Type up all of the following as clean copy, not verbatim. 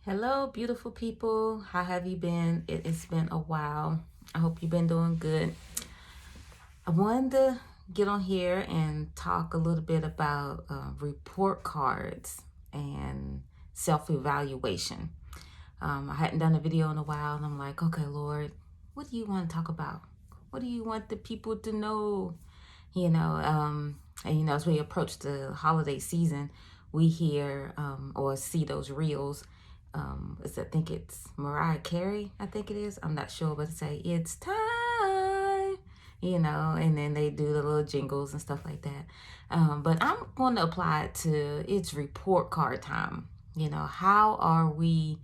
Hello, beautiful people. How have you been? It's been a while. I hope you've been doing good. I wanted to get on here and talk a little bit about report cards and self evaluation. I hadn't done a video in a while, and I'm like, okay, Lord, what do you want to talk about? What do you want the people to know? As we approach the holiday season, we hear or see those reels. I think it's Mariah Carey, I think it is. I'm not sure, but say it's time, and then they do the little jingles and stuff like that. But I'm going to apply it to it's report card time. How are we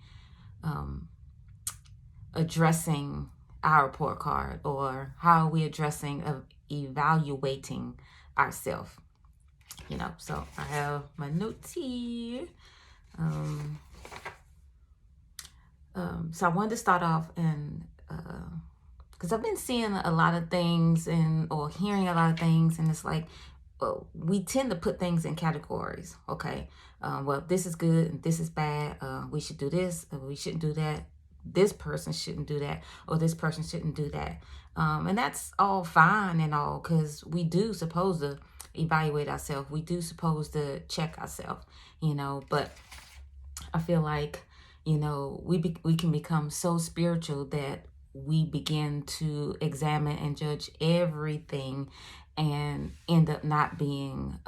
addressing our report card, or how are we addressing evaluating ourselves? So I have my notes here. So I wanted to start off and because I've been seeing a lot of things or hearing a lot of things, and it's like we tend to put things in categories. Okay, well, this is good and this is bad. We should do this, or we shouldn't do that. This person shouldn't do that, or this person shouldn't do that. And that's all fine and all, because we do suppose to evaluate ourselves. We do suppose to check ourselves, but I feel like, we can become so spiritual that we begin to examine and judge everything and end up not being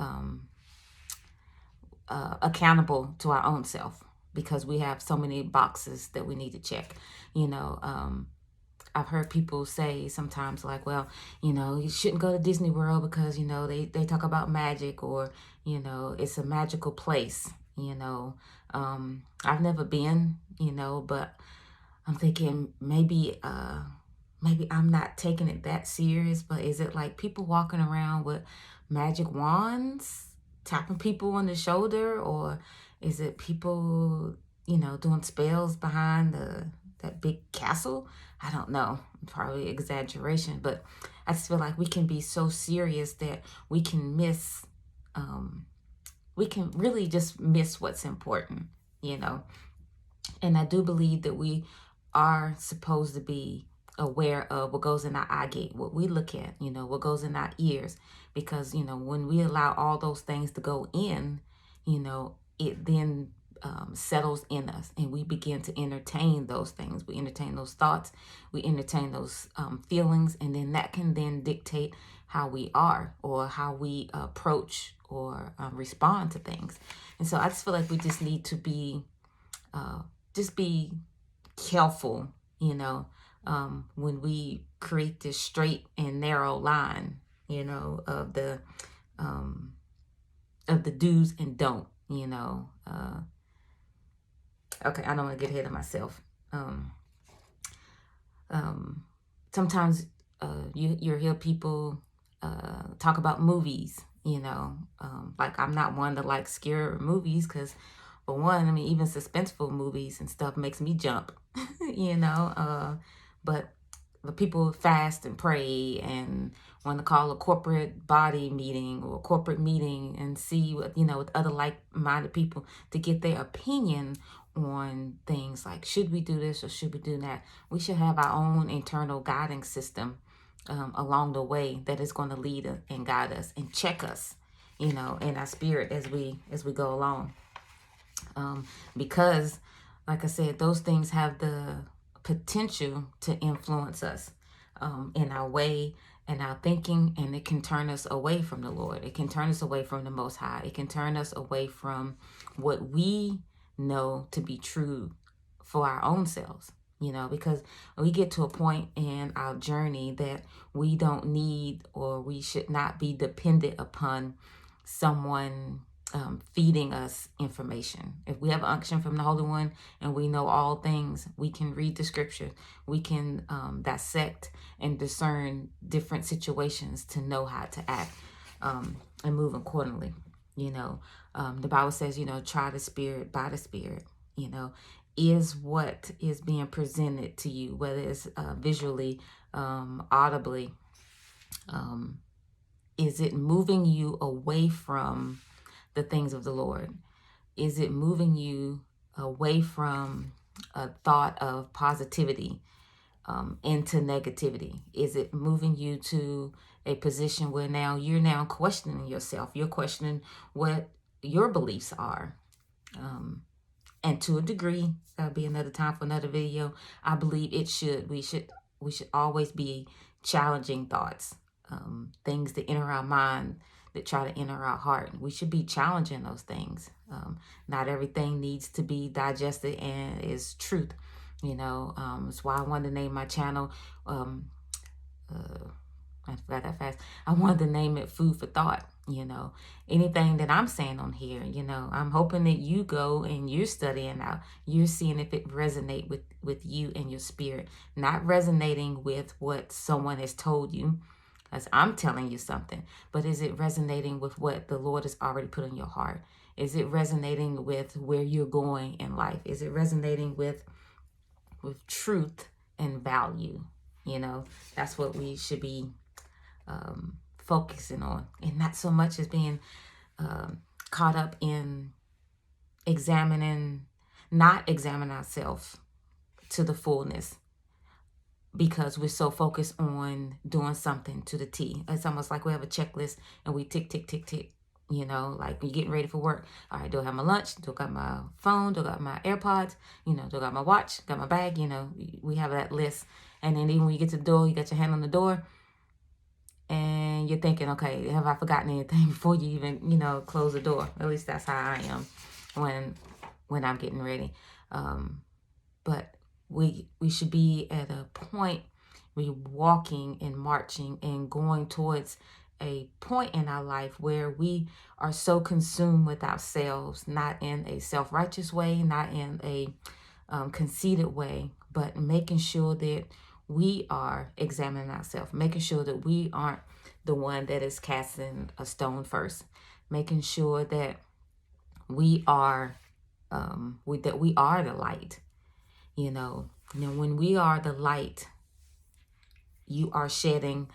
accountable to our own self, because we have so many boxes that we need to check. I've heard people say sometimes, like, well, you shouldn't go to Disney World because, they talk about magic, or, it's a magical place. I've never been, but I'm thinking maybe I'm not taking it that serious. But is it like people walking around with magic wands, tapping people on the shoulder, or is it people, doing spells behind that big castle? I don't know. Probably exaggeration, but I just feel like we can be so serious that we can miss. We can really just miss what's important, you know. And I do believe that we are supposed to be aware of what goes in our eye gate, what we look at, what goes in our ears. Because, when we allow all those things to go in, it then settles in us, and we begin to entertain those things. We entertain those thoughts, we entertain those feelings, and then that can then dictate how we are, or how we approach or respond to things. And so I just feel like we just need to be careful, when we create this straight and narrow line, um, of the do's and don't. Okay, I don't want to get ahead of myself. Um, um, Sometimes you hear people talk about movies. Like, I'm not one to like scare movies, because for one, I mean, even suspenseful movies and stuff makes me jump. you know. But the people fast and pray and want to call a corporate body meeting or a corporate meeting and see what, with other like-minded people to get their opinion on things like, should we do this or should we do that? We should have our own internal guiding system along the way that is going to lead us and guide us and check us, in our spirit as we go along. Because, like I said, those things have the potential to influence us in our way and our thinking, and it can turn us away from the Lord. It can turn us away from the Most High. It can turn us away from what we know to be true for our own selves. Because we get to a point in our journey that we don't need, or we should not be dependent upon someone feeding us information. If we have unction from the Holy One and we know all things, we can read the scripture. We can dissect and discern different situations to know how to act and move accordingly. The Bible says, try the spirit by the spirit. Is what is being presented to you, whether it's visually, audibly, is it moving you away from the things of the Lord? Is it moving you away from a thought of positivity into negativity? Is it moving you to a position where now you're now questioning yourself? You're questioning what your beliefs are. And to a degree, that'll be another time for another video. I believe we should always be challenging thoughts, things that enter our mind, that try to enter our heart. We should be challenging those things. Not everything needs to be digested and is truth. That's why I wanted to name my channel. I forgot that fast. I wanted to name it Food for Thought. Anything that I'm saying on here, I'm hoping that you go and you're studying out. You're seeing if it resonate with you and your spirit, not resonating with what someone has told you, as I'm telling you something, but is it resonating with what the Lord has already put in your heart? Is it resonating with where you're going in life? Is it resonating with truth and value? That's what we should be focusing on, and not so much as being caught up in not examining ourselves to the fullness, because we're so focused on doing something to the T. It's almost like we have a checklist and we tick, tick, tick, tick. Like when you're getting ready for work. All right, do I have my lunch? Do I got my phone? Do I got my AirPods? Do I got my watch? Got my bag? We have that list. And then even when you get to the door, you got your hand on the door, and you're thinking, okay, have I forgotten anything before you even, close the door? At least that's how I am when I'm getting ready. But we should be at a point, we walking and marching and going towards a point in our life where we are so consumed with ourselves, not in a self-righteous way, not in a conceited way, but making sure that we are examining ourselves, making sure that we aren't the one that is casting a stone first, making sure that we are the light. When we are the light, you are shedding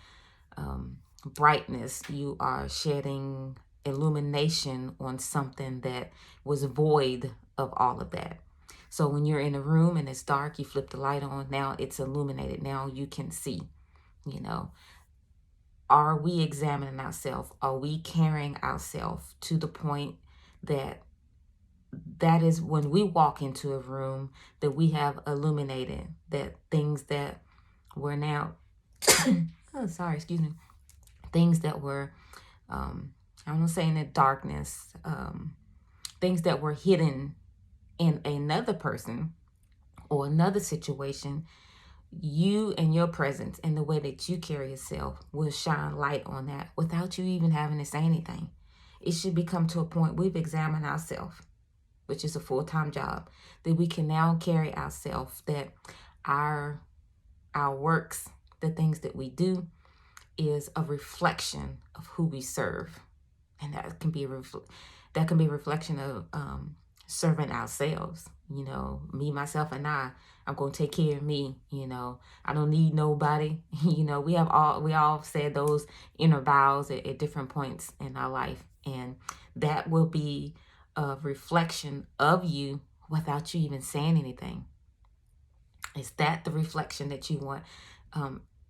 brightness, you are shedding illumination on something that was void of all of that. So when you're in a room and it's dark, you flip the light on, now it's illuminated. Now you can see. Are we examining ourselves? Are we carrying ourselves to the point that is when we walk into a room that we have illuminated, that things that were now, things that were, I'm not saying in darkness, things that were hidden in another person or another situation, you and your presence and the way that you carry yourself will shine light on that without you even having to say anything. It should become to a point we've examined ourselves, which is a full-time job, that we can now carry ourselves, that our works, the things that we do, is a reflection of who we serve. And that can be a reflection of serving ourselves. Me, myself, and I'm going to take care of me. I don't need nobody. We all said those inner vows at different points in our life. And that will be a reflection of you without you even saying anything. Is that the reflection that you want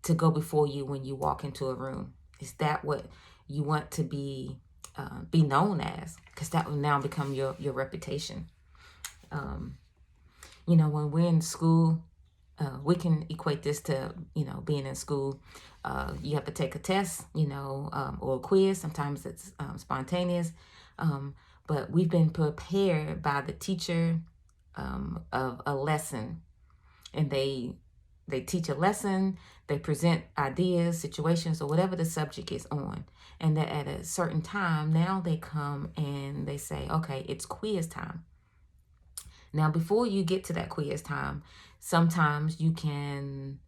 to go before you when you walk into a room? Is that what you want to be known as? Because that will now become your reputation. When we're in school, we can equate this to, being in school. You have to take a test, or a quiz. Sometimes it's spontaneous. But we've been prepared by the teacher of a lesson. And they teach a lesson, they present ideas, situations, or whatever the subject is on. And that at a certain time, now they come and they say, okay, it's quiz time. Now, before you get to that quiz time, sometimes you can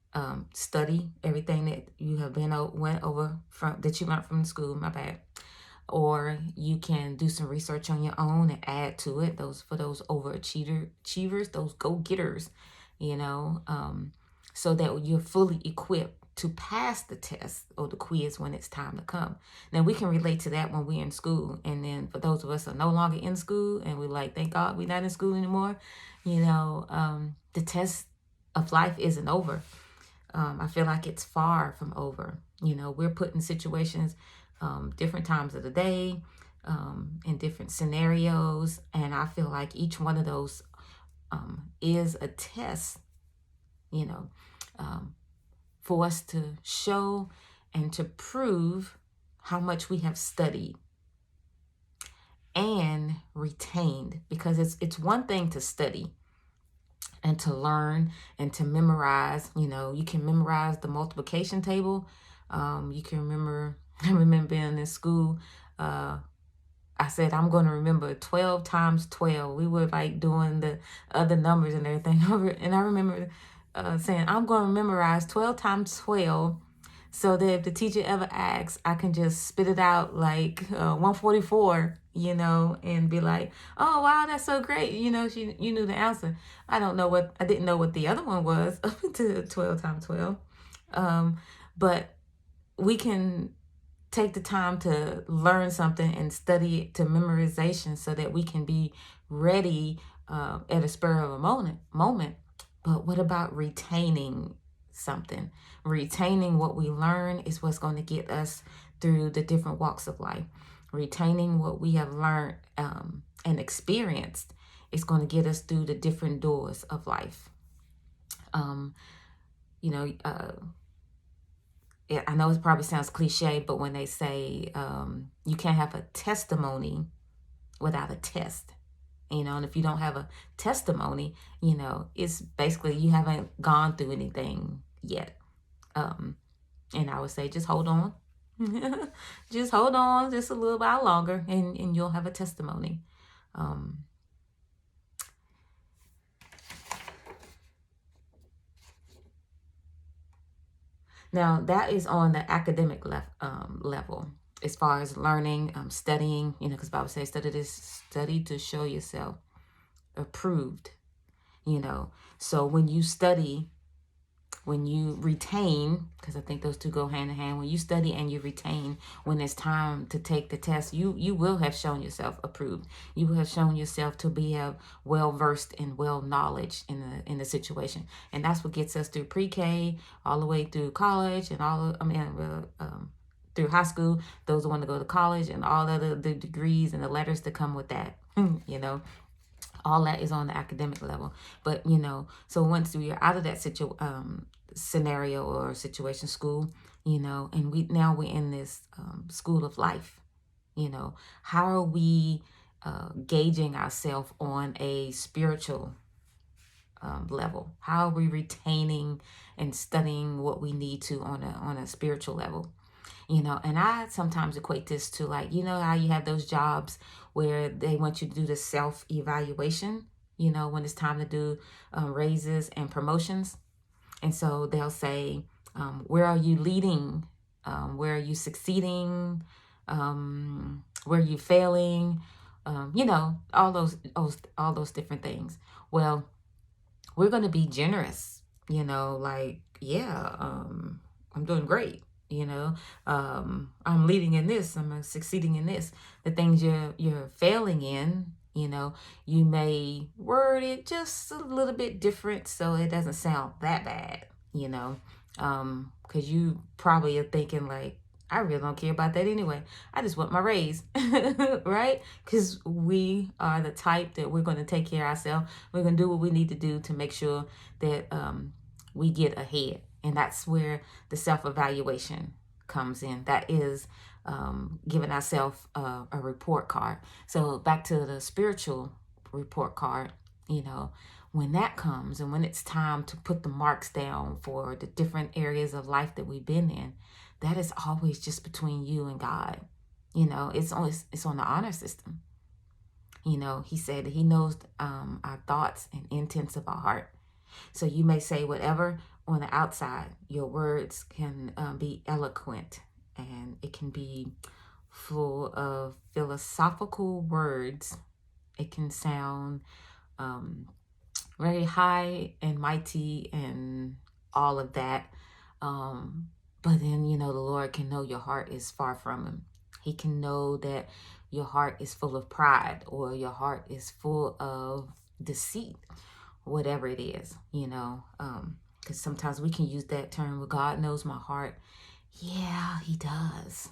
study everything that you have went over that you learned from school, or you can do some research on your own and add to it. For those overachievers, those go-getters, so that you're fully equipped to pass the test or the quiz when it's time to come. Now we can relate to that when we're in school. And then for those of us who are no longer in school and we're like, thank God we're not in school anymore, the test of life isn't over. I feel like it's far from over. We're put in situations, different times of the day, in different scenarios. And I feel like each one of those is a test, for us to show and to prove how much we have studied and retained. Because it's one thing to study and to learn and to memorize. You can memorize the multiplication table. You can remember, I remember being in school, I said, I'm going to remember 12 times 12. We were like doing the other numbers and everything. And I remember saying, I'm going to memorize 12 times 12 so that if the teacher ever asks, I can just spit it out like 144, and be like, oh, wow, that's so great. You knew the answer. I didn't know what the other one was up until 12 times 12. But we can take the time to learn something and study it to memorization so that we can be ready at a spur of a moment. But what about retaining something? Retaining what we learn is what's going to get us through the different walks of life. Retaining what we have learned and experienced is going to get us through the different doors of life. I know it probably sounds cliche, but when they say you can't have a testimony without a test, and if you don't have a testimony, it's basically you haven't gone through anything yet. And I would say just hold on. Just hold on just a little while longer and you'll have a testimony. Now, that is on the academic level, as far as learning, studying, because Bible says, study to show yourself approved, So when you study, when you retain, because I think those two go hand in hand, when you study and you retain, when it's time to take the test, you will have shown yourself approved. You will have shown yourself to be well versed and well knowledge in the situation, and that's what gets us through pre-K all the way through college and through high school. Those who want to go to college and all the degrees and the letters that come with that, all that is on the academic level. But so once we are out of that scenario or situation, school, and we're in this school of life, how are we gauging ourselves on a spiritual level? How are we retaining and studying what we need to on a spiritual level? And I sometimes equate this to like, how you have those jobs where they want you to do the self-evaluation, when it's time to do raises and promotions. And so they'll say, where are you leading? Where are you succeeding? Where are you failing? All those different things. Well, we're going to be generous, I'm doing great. I'm leading in this, I'm succeeding in this. The things you're failing in, you may word it just a little bit different so it doesn't sound that bad, because you probably are thinking like, I really don't care about that anyway. I just want my raise, right? Because we are the type that we're going to take care of ourselves. We're going to do what we need to do to make sure that we get ahead. And that's where the self-evaluation comes in. That is giving ourselves a report card. So back to the spiritual report card, when that comes and when it's time to put the marks down for the different areas of life that we've been in, that is always just between you and God. It's on the honor system. He said that he knows our thoughts and intents of our heart. So you may say whatever on the outside. Your words can be eloquent, and it can be full of philosophical words. It can sound very high and mighty and all of that. But then, the Lord can know your heart is far from him. He can know that your heart is full of pride, or your heart is full of deceit, whatever it is, because sometimes we can use that term, well, God knows my heart. Yeah, he does.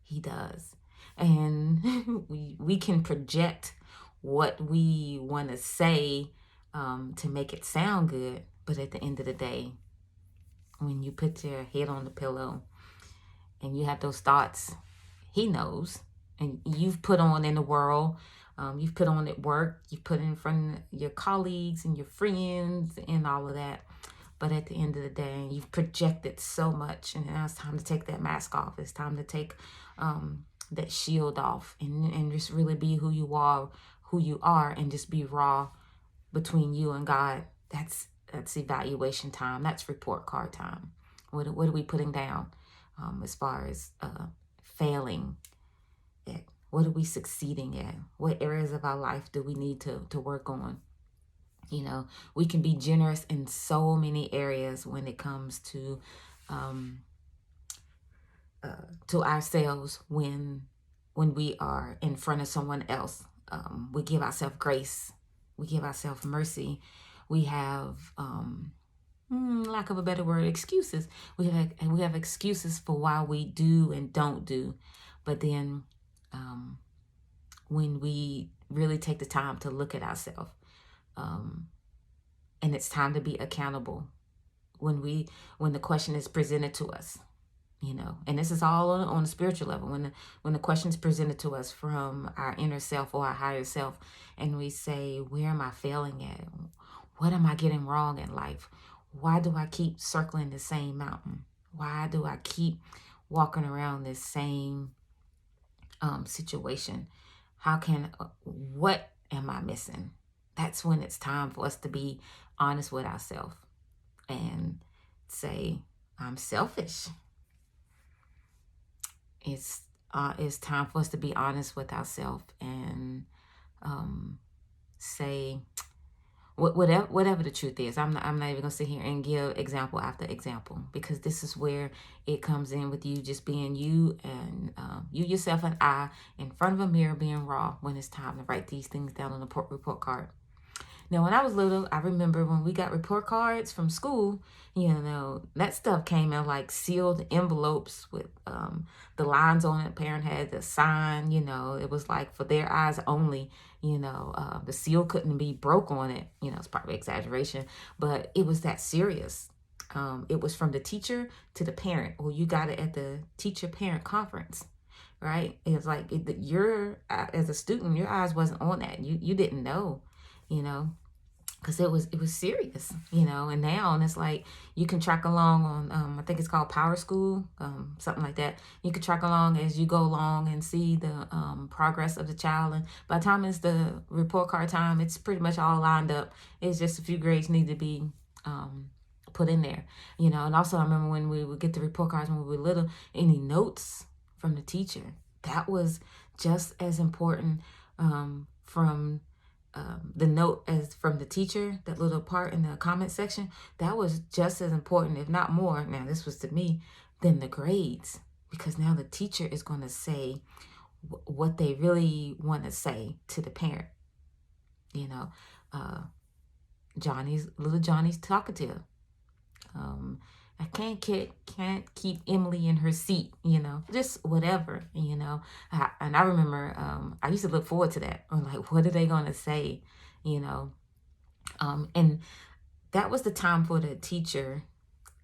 He does. And we can project what we want to say to make it sound good. But at the end of the day, when you put your head on the pillow and you have those thoughts, he knows. And you've put on in the world, you've put on at work, you've put in front of your colleagues and your friends and all of that. But at the end of the day, you've projected so much, and now it's time to take that mask off. It's time to take that shield off, and just really be who you are, and just be raw between you and God. That's evaluation time. That's report card time. What are we putting down as far as failing at? What are we succeeding at? What areas of our life do we need to work on? We can be generous in so many areas when it comes to ourselves. When we are in front of someone else, we give ourselves grace. We give ourselves mercy. We have, lack of a better word, excuses. We have excuses for why we do and don't do. But then when we really take the time to look at ourselves, and it's time to be accountable, when the question is presented to us, and this is all on a spiritual level, when the question is presented to us from our inner self or our higher self, and we say, where am I failing at? What am I getting wrong in life? Why do I keep circling the same mountain? Why do I keep walking around this same situation? What am I missing? That's when it's time for us to be honest with ourselves and say, I'm selfish. It's time for us to be honest with ourselves and say whatever the truth is. I'm not even gonna sit here and give example after example, because this is where it comes in with you just being you, and you yourself and I in front of a mirror being raw when it's time to write these things down on a report card. Now, when I was little, I remember when we got report cards from school, that stuff came in like sealed envelopes with the lines on it. Parent had to sign, it was like for their eyes only, the seal couldn't be broke on it. It's probably exaggeration, but it was that serious. It was from the teacher to the parent, or you got it at the teacher-parent conference, right? It was like as a student, your eyes wasn't on that. You didn't know, because it was serious, and now it's like you can track along on, I think it's called Power School, something like that. You can track along as you go along and see the progress of the child. And by the time it's the report card time, it's pretty much all lined up. It's just a few grades need to be put in there, And also I remember when we would get the report cards when we were little, any notes from the teacher, that was just as important from the note as from the teacher, that little part in the comment section, that was just as important, if not more. Now, this was to me, than the grades, because now the teacher is going to say what they really want to say to the parent. Little Johnny's talkative. I can't keep Emily in her seat, just whatever, and I remember I used to look forward to that. I'm like, what are they going to say, and that was the time for the teacher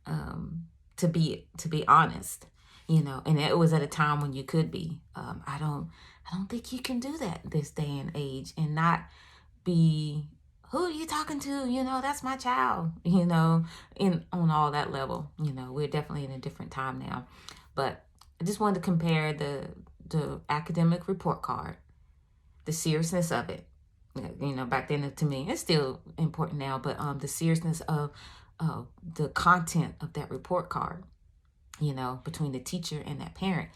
to be honest, and it was at a time when you could be. I don't think you can do that this day and age and not be, who are you talking to? That's my child, on all that level. We're definitely in a different time now. But I just wanted to compare the academic report card, the seriousness of it. Back then to me, it's still important now, but the seriousness of the content of that report card, between the teacher and that parent,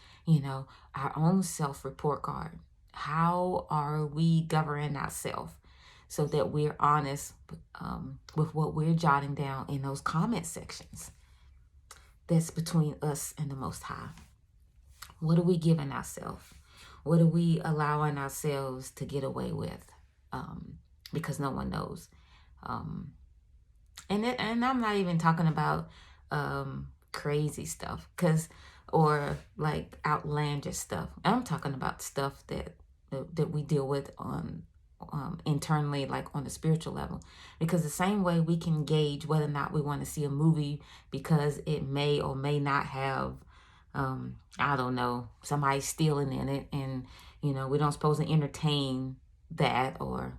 our own self-report card. How are we governing ourselves, so that we're honest with what we're jotting down in those comment sections? that's between us and the Most High. What are we giving ourselves? What are we allowing ourselves to get away with? Because no one knows. And I'm not even talking about crazy stuff, or like outlandish stuff. I'm talking about stuff that we deal with on internally, like on the spiritual level. Because the same way we can gauge whether or not we want to see a movie because it may or may not have I don't know, somebody stealing in it, and we don't supposed to entertain that, or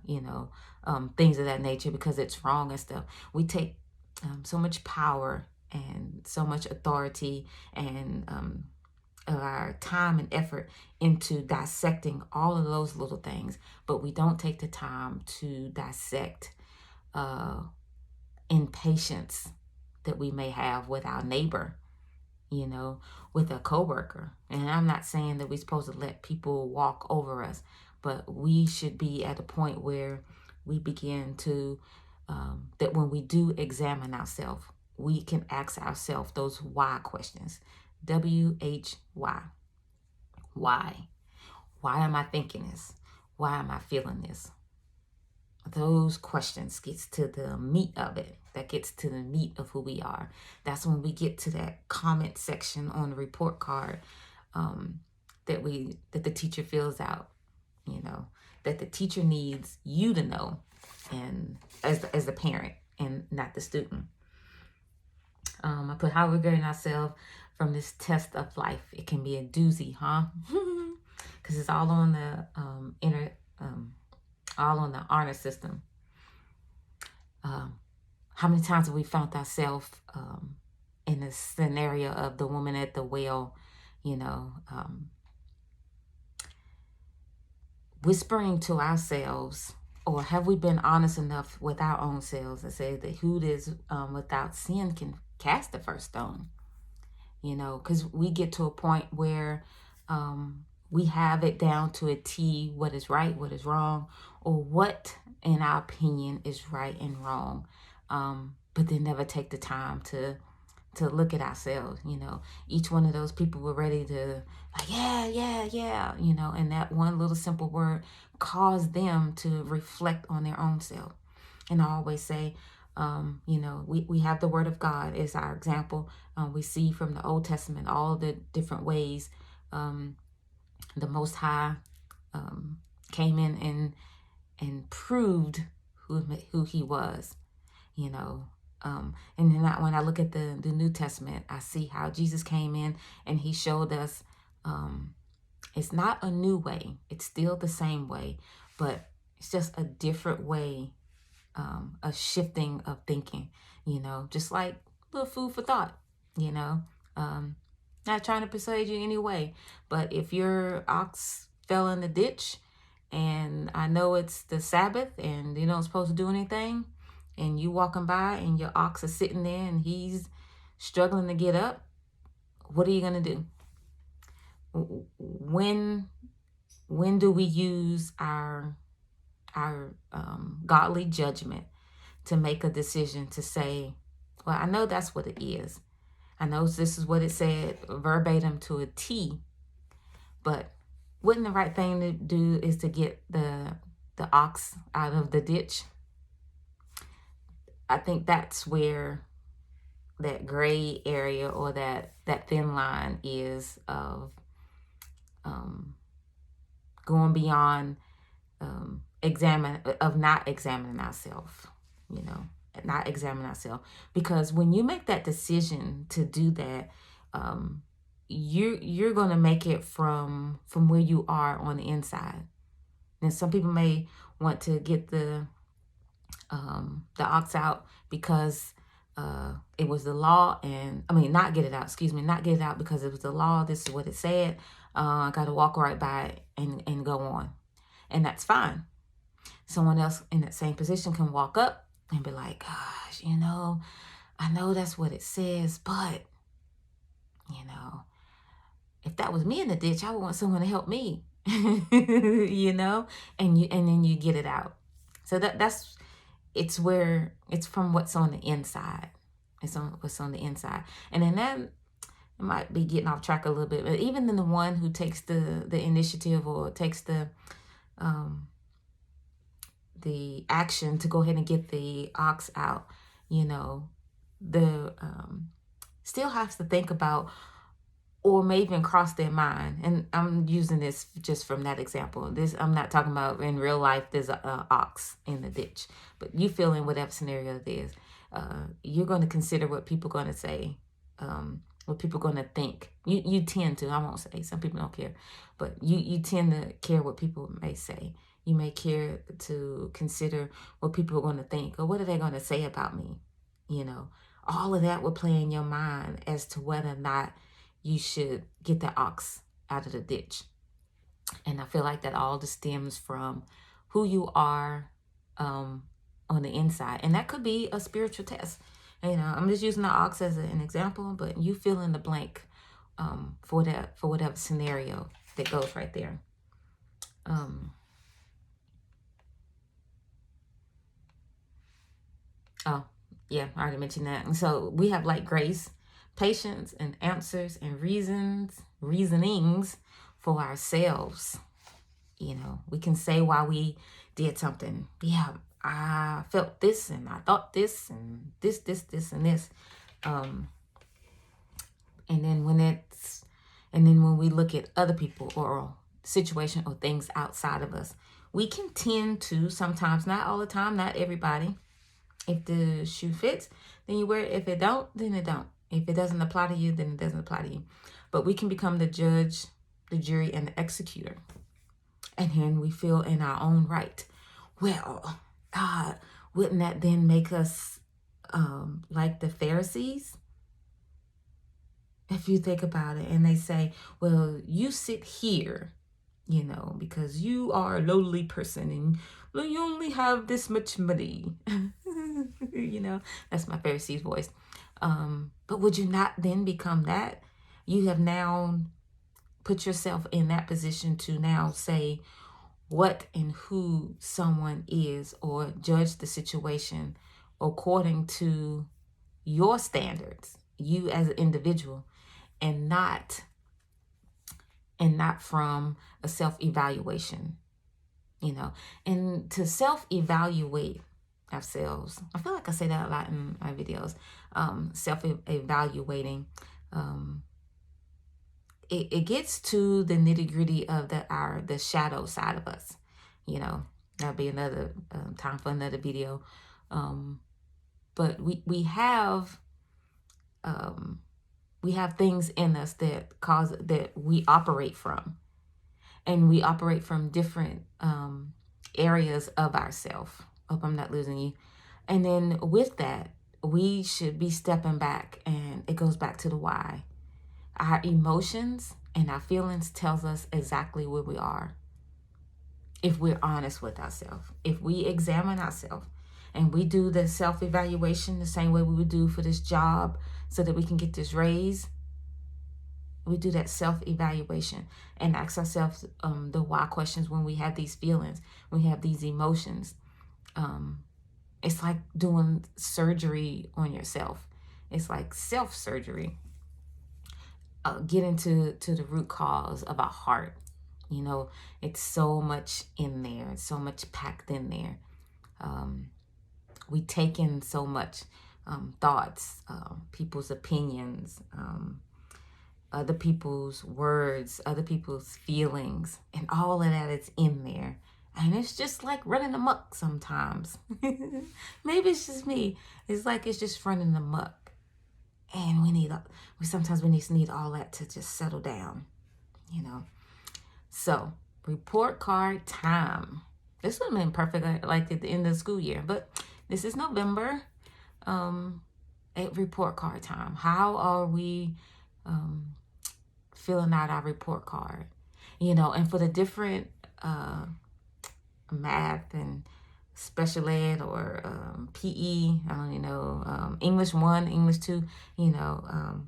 things of that nature because it's wrong and stuff. We take so much power and so much authority and of our time and effort into dissecting all of those little things, but we don't take the time to dissect impatience that we may have with our neighbor, with a coworker. And I'm not saying that we're supposed to let people walk over us, but we should be at a point where we begin to, that when we do examine ourselves, we can ask ourselves those why questions. WHY. Why? Why am I thinking this? Why am I feeling this? Those questions gets to the meat of it. That gets to the meat of who we are. That's when we get to that comment section on the report card that the teacher fills out. That the teacher needs you to know, and as the parent and not the student. I put how we're grading ourselves from this test of life. It can be a doozy, huh? Because it's all on the all on the honor system. How many times have we found ourselves in the scenario of the woman at the well, whispering to ourselves, or have we been honest enough with our own selves and say that who is without sin can cast the first stone? Because we get to a point where we have it down to a T, what is right, what is wrong, or what, in our opinion, is right and wrong. But they never take the time to look at ourselves. Each one of those people were ready to, like, yeah, and that one little simple word caused them to reflect on their own self. And I always say, we have the Word of God as our example. We see from the Old Testament all the different ways the Most High came in and proved who He was, and then when I look at the New Testament, I see how Jesus came in and He showed us it's not a new way. It's still the same way, but it's just a different way, a shifting of thinking, just like a little food for thought, not trying to persuade you anyway, but if your ox fell in the ditch and I know it's the Sabbath and you're not supposed to do anything, and you walking by and your ox is sitting there and he's struggling to get up, what are you going to do? When do we use our godly judgment to make a decision to say, well, I know that's what it is. I know this is what it said verbatim to a T, but wouldn't the right thing to do is to get the ox out of the ditch? I think that's where that gray area or that thin line is of going beyond not examining ourselves, not examining ourselves. Because when you make that decision to do that, you're going to make it from where you are on the inside. And some people may want to get the ox out because it was the law, and not get it out because it was the law. This is what it said. I got to walk right by it and go on, and that's fine. Someone else in that same position can walk up and be like, gosh, I know that's what it says, but if that was me in the ditch, I would want someone to help me, and then you get it out. So it's from what's on the inside. It's on what's on the inside. And in it might be getting off track a little bit, but even in the one who takes the initiative or takes um, the action to go ahead and get the ox out, you know, the still has to think about, or may even cross their mind. And I'm using this just from that example. This, I'm not talking about in real life, there's a ox in the ditch, but you feel in whatever scenario it is, you're going to consider what people are going to say, what people are going to think. You tend to, I won't say, some people don't care, but you tend to care what people may say. You may care to consider what people are going to think, or what are they going to say about me? You know, all of that will play in your mind as to whether or not you should get the ox out of the ditch. And I feel like that all just stems from who you are on the inside. And that could be a spiritual test. You know, I'm just using the ox as an example, but you fill in the blank for whatever scenario that goes right there. Oh, yeah, I already mentioned that. And so we have like grace, patience, and answers and reasonings for ourselves. You know, we can say why we did something. Yeah, I felt this and I thought this and this, and this. And then when we look at other people or situation or things outside of us, we can tend to sometimes, not all the time, not everybody. If the shoe fits, then you wear it. If it don't, then it don't. If it doesn't apply to you, then it doesn't apply to you. But we can become the judge, the jury, and the executor. And then we feel in our own right. Well, wouldn't that then make us like the Pharisees? If you think about it, and they say, well, you sit here, you know, because you are a lowly person and well, you only have this much money. You know, that's my Pharisees voice. But would you not then become that? You have now put yourself in that position to now say what and who someone is, or judge the situation according to your standards, you as an individual, and not from a self-evaluation, you know. And to self-evaluate ourselves, I feel like I say that a lot in my videos, self-evaluating, it gets to the nitty-gritty of the shadow side of us, you know. That'll be another time for another video. But we have things in us that we operate from, and we operate from different areas of ourselves. Hope I'm not losing you. And then with that, we should be stepping back, and it goes back to the why. Our emotions and our feelings tells us exactly where we are. If we're honest with ourselves, if we examine ourselves, and we do the self-evaluation the same way we would do for this job so that we can get this raise, we do that self-evaluation and ask ourselves the why questions when we have these feelings, when we have these emotions. It's like doing surgery on yourself. It's like self-surgery. Getting to the root cause of our heart. You know, it's so much in there. It's so much packed in there. We take in so much thoughts, people's opinions, other people's words, other people's feelings, and all of that is in there. And it's just like running amok sometimes. Maybe it's just me. It's like it's just running amok. And we sometimes just need all that to just settle down, you know. So, report card time. This would have been perfect like at the end of the school year, but this is November. At report card time. How are we filling out our report card? You know, and for the different math and special ed or PE, I don't even know, English 1, English 2, you know,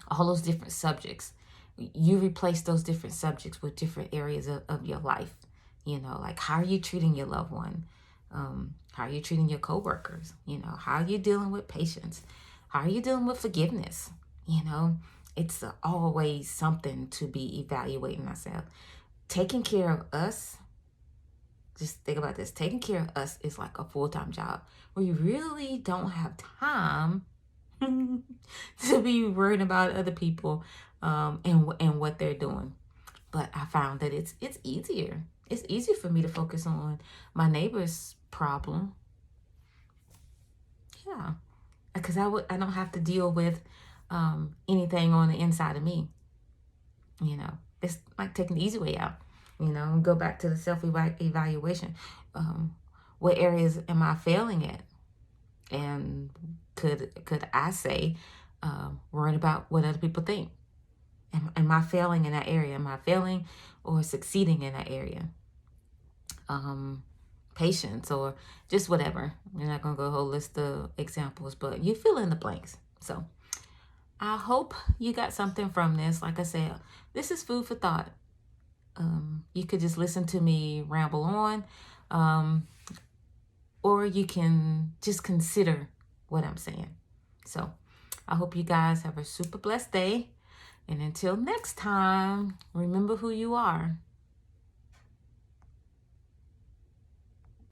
all those different subjects. You replace those different subjects with different areas of your life. You know, like how are you treating your loved one? How are you treating your coworkers? You know, how are you dealing with patience? How are you dealing with forgiveness? You know, it's always something to be evaluating ourselves. Taking care of us, just think about this. Taking care of us is like a full-time job where you really don't have time to be worried about other people and what they're doing. But I found that it's easier. It's easier for me to focus on my neighbor's problem. Yeah, because I don't have to deal with anything on the inside of me. You know, it's like taking the easy way out. You know, and go back to the self-evaluation. What areas am I failing at? And could I say, worried about what other people think? Am I failing in that area? Am I failing or succeeding in that area? Patience or just whatever. You're not going to go a whole list of examples, but you fill in the blanks. So I hope you got something from this. Like I said, this is food for thought. You could just listen to me ramble on, or you can just consider what I'm saying. So I hope you guys have a super blessed day. And until next time, remember who you are.